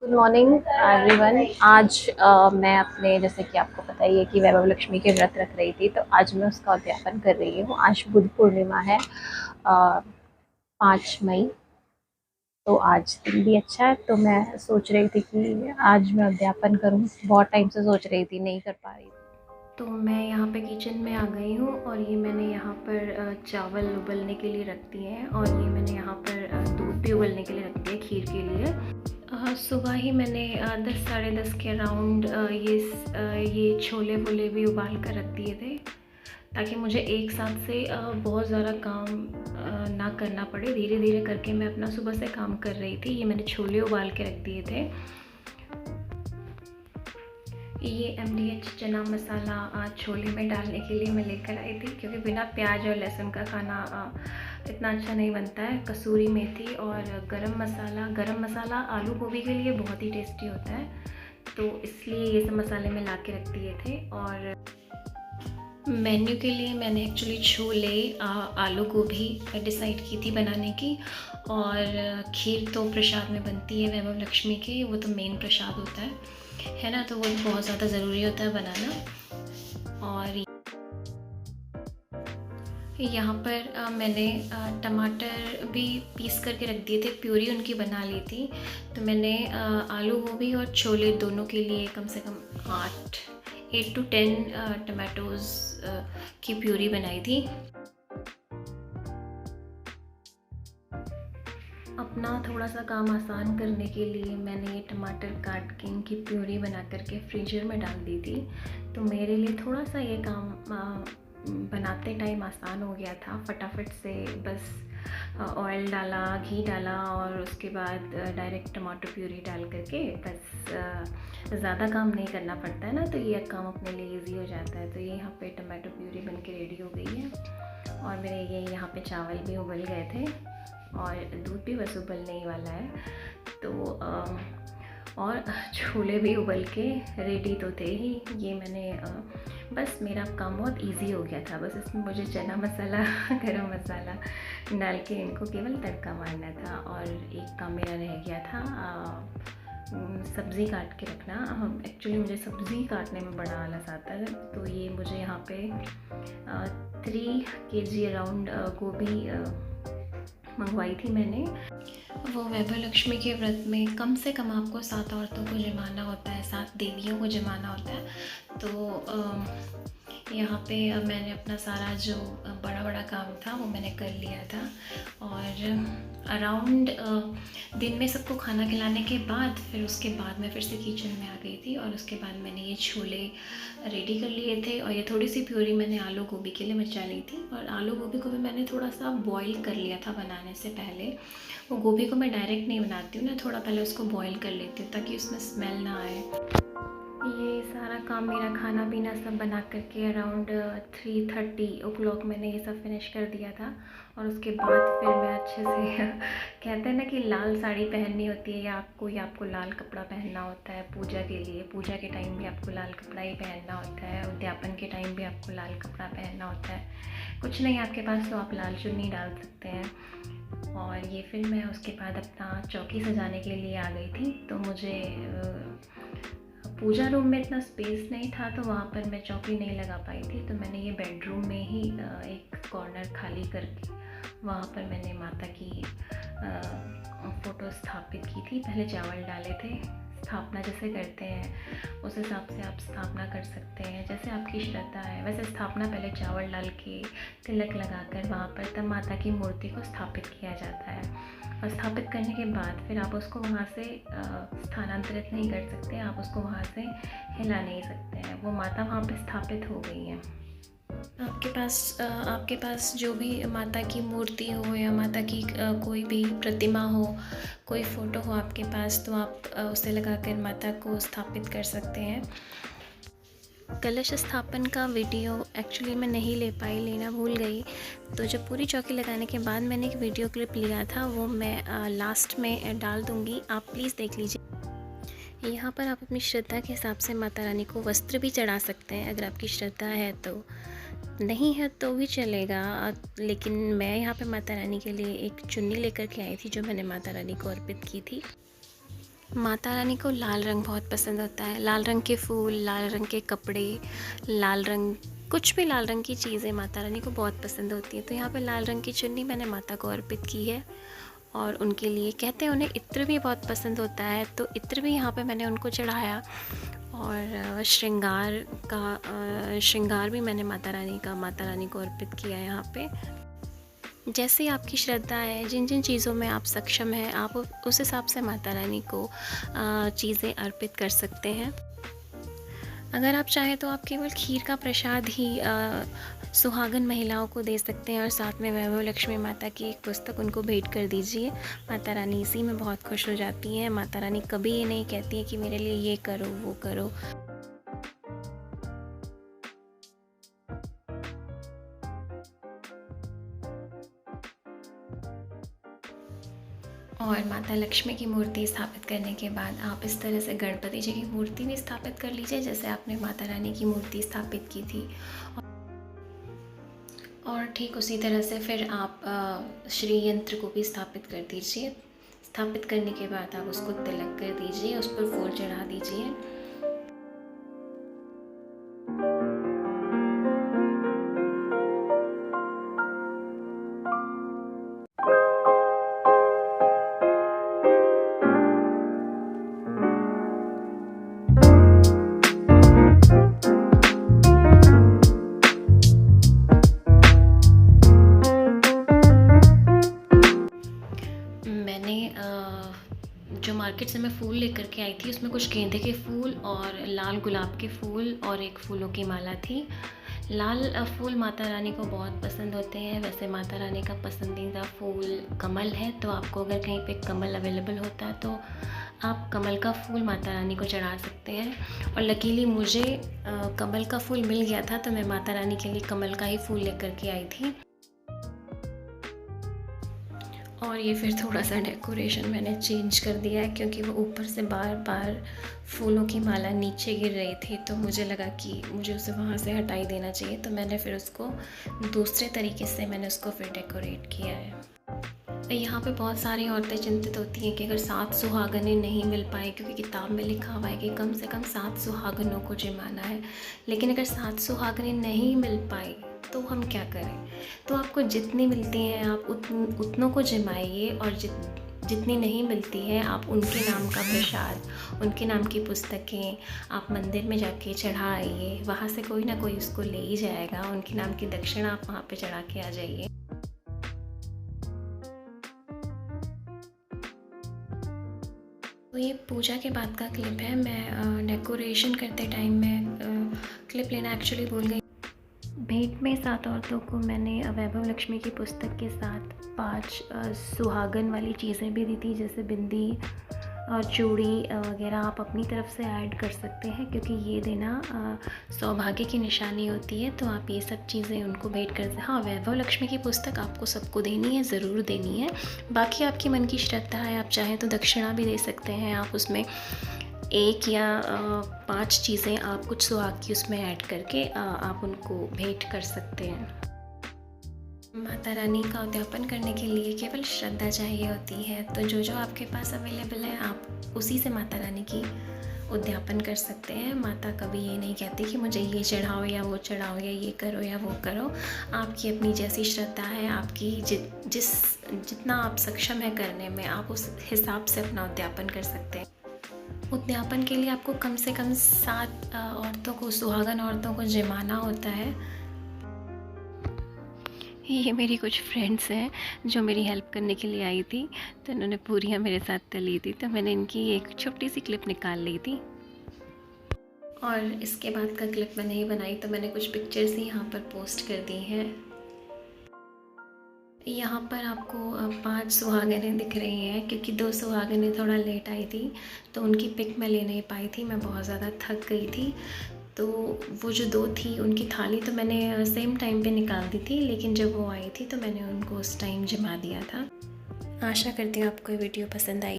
Good morning everyone. आज मैं अपने, जैसे कि आपको पता ही है कि वैभव लक्ष्मी के व्रत रख रही थी, तो आज मैं उसका उद्यापन कर रही हूँ। आज बुद्ध पूर्णिमा है, 5 मई। तो आज दिन भी अच्छा है, तो मैं सोच रही थी कि आज मैं उद्यापन करूँ। बहुत टाइम से सोच रही थी, नहीं कर पा रही थी। तो मैं यहाँ पे किचन में आ गई हूँ और ये मैंने यहाँ पर चावल उबलने के लिए रख दिए हैं और ये मैंने यहाँ पर दूध भी उबलने के लिए रख दिया खीर के लिए। सुबह ही मैंने 10 साढ़े 10 के अराउंड ये छोले वोले भी उबाल कर रख दिए थे, ताकि मुझे एक साथ से बहुत ज़्यादा काम ना करना पड़े। धीरे धीरे करके मैं अपना सुबह से काम कर रही थी। ये मैंने छोले उबाल के रख दिए थे। ये MDH चना मसाला छोले में डालने के लिए मैं लेकर आई थी, क्योंकि बिना प्याज और लहसुन का खाना इतना अच्छा नहीं बनता है। कसूरी मेथी और गरम मसाला आलू गोभी के लिए बहुत ही टेस्टी होता है, तो इसलिए ये सब मसाले मैं ला के रख दिए थे। और मेन्यू के लिए मैंने एक्चुअली छोले आलू गोभी डिसाइड की थी बनाने की, और खीर तो प्रसाद में बनती है वैभव लक्ष्मी के, वो तो मेन प्रसाद होता है ना, तो वो बहुत ज़्यादा ज़रूरी होता है बनाना। और यहाँ पर मैंने टमाटर भी पीस करके रख दिए थे, प्यूरी उनकी बना ली थी। तो मैंने आलू गोभी और छोले दोनों के लिए कम से कम 8 to 10 टमाटोज़ की प्यूरी बनाई थी। अपना थोड़ा सा काम आसान करने के लिए मैंने ये टमाटर काट के इनकी प्यूरी बना करके फ्रीजर में डाल दी थी, तो मेरे लिए थोड़ा सा ये काम बनाते टाइम आसान हो गया था। फटाफट से बस ऑयल डाला, घी डाला और उसके बाद डायरेक्ट टमाटो प्यूरी डाल करके बस ज़्यादा काम नहीं करना पड़ता है ना, तो ये काम अपने लिए ईजी हो जाता है। तो ये यहाँ पे टमाटो प्यूरी बन के रेडी हो गई है, और मेरे ये यहाँ पे चावल भी उबल गए थे और दूध भी बस उबलने ही वाला है। तो और छोले भी उबल के रेडी तो थे ही। ये मैंने बस मेरा काम बहुत इजी हो गया था। बस इसमें मुझे चना मसाला गरम मसाला डाल के इनको केवल तड़का मारना था। और एक काम मेरा रह गया था, सब्ज़ी काट के रखना। एक्चुअली मुझे सब्ज़ी काटने में बड़ा आलस आता है, तो ये मुझे यहाँ पे 3 kg अराउंड गोभी मंगवाई थी मैंने। वो वैभव लक्ष्मी के व्रत में कम से कम आपको 7 औरतों को जमाना होता है, 7 देवियों को जमाना होता है। तो यहाँ पे मैंने अपना सारा जो बड़ा काम था वो मैंने कर लिया था। और अराउंड दिन में सबको खाना खिलाने के बाद फिर उसके बाद मैं फिर से किचन में आ गई थी, और उसके बाद मैंने ये छोले रेडी कर लिए थे। और ये थोड़ी सी प्यूरी मैंने आलू गोभी के लिए मचा ली थी, और आलू गोभी को भी मैंने थोड़ा सा बॉईल कर लिया था बनाने से पहले। वो गोभी को मैं डायरेक्ट नहीं बनाती हूँ ना, थोड़ा पहले उसको बॉईल कर लेती हूँ ताकि उसमें स्मेल ना आए। ये सारा काम मेरा खाना पीना सब बना करके अराउंड 3:30 मैंने ये सब फिनिश कर दिया था। और उसके बाद फिर मैं अच्छे से कहते हैं ना कि लाल साड़ी पहननी होती है, या आपको लाल कपड़ा पहनना होता है पूजा के लिए। पूजा के टाइम भी आपको लाल कपड़ा ही पहनना होता है, उद्यापन के टाइम भी आपको लाल कपड़ा पहनना होता है। कुछ नहीं आपके पास तो आप लाल चुन्नी डाल सकते हैं। और ये फिर मैं उसके बाद अपना चौकी सजाने के लिए आ गई थी। तो मुझे पूजा रूम में इतना स्पेस नहीं था, तो वहाँ पर मैं चौकी नहीं लगा पाई थी। तो मैंने ये बेडरूम में ही एक कॉर्नर खाली करके वहाँ पर मैंने माता की फ़ोटो स्थापित की थी। पहले चावल डाले थे, स्थापना जैसे करते हैं उस हिसाब से आप स्थापना कर सकते हैं, जैसे आपकी श्रद्धा है वैसे स्थापना। पहले चावल डाल के तिलक लगाकर वहाँ पर तब माता की मूर्ति को स्थापित किया जाता है। और स्थापित करने के बाद फिर आप उसको वहाँ से स्थानांतरित नहीं कर सकते, आप उसको वहाँ से हिला नहीं सकते हैं। वो माता वहाँ पे स्थापित हो गई हैं। आपके पास जो भी माता की मूर्ति हो या माता की कोई भी प्रतिमा हो, कोई फ़ोटो हो आपके पास, तो आप उसे लगाकर माता को स्थापित कर सकते हैं। कलश स्थापन का वीडियो एक्चुअली मैं नहीं ले पाई, लेना भूल गई। तो जब पूरी चौकी लगाने के बाद मैंने एक वीडियो क्लिप लिया था, वो मैं लास्ट में डाल दूँगी, आप प्लीज़ देख लीजिए। यहाँ पर आप अपनी श्रद्धा के हिसाब से माता रानी को वस्त्र भी चढ़ा सकते हैं, अगर आपकी श्रद्धा है तो। नहीं है तो भी चलेगा, लेकिन मैं यहाँ पे माता रानी के लिए एक चुन्नी लेकर के आई थी, जो मैंने माता रानी को अर्पित की थी। माता रानी को लाल रंग बहुत पसंद होता है। लाल रंग के फूल, लाल रंग के कपड़े, लाल रंग, कुछ भी लाल रंग की चीज़ें माता रानी को बहुत पसंद होती है। तो यहाँ पे लाल रंग की चुन्नी मैंने माता को अर्पित की है। और उनके लिए कहते हैं उन्हें इत्र भी बहुत पसंद होता है, तो इत्र भी यहाँ पे मैंने उनको चढ़ाया। और श्रृंगार भी मैंने माता रानी को अर्पित किया यहाँ पे। जैसे आपकी श्रद्धा है, जिन जिन चीज़ों में आप सक्षम हैं, आप उस हिसाब से माता रानी को चीज़ें अर्पित कर सकते हैं। अगर आप चाहें तो आप केवल खीर का प्रसाद ही सुहागन महिलाओं को दे सकते हैं और साथ में वैभव लक्ष्मी माता की एक पुस्तक उनको भेंट कर दीजिए। माता रानी इसी में बहुत खुश हो जाती हैं। माता रानी कभी ये नहीं कहती है कि मेरे लिए ये करो वो करो। और माता लक्ष्मी की मूर्ति स्थापित करने के बाद आप इस तरह से गणपति जी की मूर्ति भी स्थापित कर लीजिए, जैसे आपने माता रानी की मूर्ति स्थापित की थी। और ठीक उसी तरह से फिर आप श्री यंत्र को भी स्थापित कर दीजिए। स्थापित करने के बाद आप उसको तिलक कर दीजिए, उस पर फूल चढ़ा दीजिए। जो मार्केट से मैं फूल लेकर के आई थी उसमें कुछ गेंदे के फूल और लाल गुलाब के फूल और एक फूलों की माला थी। लाल फूल माता रानी को बहुत पसंद होते हैं। वैसे माता रानी का पसंदीदा फूल कमल है, तो आपको अगर कहीं पे कमल अवेलेबल होता है तो आप कमल का फूल माता रानी को चढ़ा सकते हैं। और लकीली मुझे कमल का फूल मिल गया था, तो मैं माता रानी के लिए कमल का ही फूल लेकर के आई थी। और ये फिर थोड़ा सा डेकोरेशन मैंने चेंज कर दिया है, क्योंकि वो ऊपर से बार बार फूलों की माला नीचे गिर रही थी, तो मुझे लगा कि मुझे उसे वहाँ से हटाई देना चाहिए। तो मैंने फिर उसको दूसरे तरीके से फिर डेकोरेट किया है। यहाँ पे बहुत सारी औरतें चिंतित होती हैं कि अगर 7 सुहागनें नहीं मिल पाए, क्योंकि किताब में लिखा हुआ है कि कम से कम 7 सुहागनों को जिमाना है। लेकिन अगर 7 सुहागनें नहीं मिल पाई तो हम क्या करें? तो आपको जितनी मिलती हैं आप उतनों को जिमाइए, और जितनी नहीं मिलती है आप उनके नाम का प्रसाद, उनके नाम की पुस्तकें आप मंदिर में जाके चढ़ा आइए। वहाँ से कोई ना कोई उसको ले ही जाएगा। उनके नाम की दक्षिणा आप वहाँ पे चढ़ा के आ जाइए। तो ये पूजा के बाद का क्लिप है। मैं डेकोरेशन करते टाइम मैं क्लिप लेना एक्चुअली भूल गई। भेंट में 7 औरतों को मैंने वैभव लक्ष्मी की पुस्तक के साथ 5 सुहागन वाली चीज़ें भी दी थी, जैसे बिंदी और चूड़ी वगैरह आप अपनी तरफ से ऐड कर सकते हैं, क्योंकि ये देना सौभाग्य की निशानी होती है। तो आप ये सब चीज़ें उनको भेंट कर। हाँ, वैभव लक्ष्मी की पुस्तक आपको सबको देनी है, ज़रूर देनी है। बाकी आपकी मन की श्रद्धा है, आप चाहें तो दक्षिणा भी दे सकते हैं। आप उसमें 1 या 5 चीज़ें आप कुछ सुहाग की उसमें ऐड करके आप उनको भेंट कर सकते हैं। माता रानी का उद्यापन करने के लिए केवल श्रद्धा चाहिए होती है, तो जो आपके पास अवेलेबल है आप उसी से माता रानी की उद्यापन कर सकते हैं। माता कभी ये नहीं कहती कि मुझे ये चढ़ाओ या वो चढ़ाओ या ये करो या वो करो। आपकी अपनी जैसी श्रद्धा है, आपकी जितना आप सक्षम है करने में, आप उस हिसाब से अपना उद्यापन कर सकते हैं। उद्यापन के लिए आपको कम से कम 7 औरतों को, सुहागन औरतों को जिमाना होता है। ये मेरी कुछ फ्रेंड्स हैं जो मेरी हेल्प करने के लिए आई थी, तो उन्होंने पूरियाँ मेरे साथ तली थी, तो मैंने इनकी एक छोटी सी क्लिप निकाल ली थी। और इसके बाद का क्लिप मैं नहीं बनाई, तो मैंने कुछ पिक्चर्स ही यहाँ पर पोस्ट कर दी हैं। यहाँ पर आपको 5 सुहागनें दिख रही हैं, क्योंकि 2 सुहागनें थोड़ा लेट आई थी, तो उनकी पिक मैं ले नहीं पाई थी। मैं बहुत ज़्यादा थक गई थी, तो वो जो 2 थी उनकी थाली तो मैंने सेम टाइम पे निकाल दी थी, लेकिन जब वो आई थी तो मैंने उनको उस टाइम जमा दिया था। आशा करती हूँ आपको ये वीडियो पसंद आई।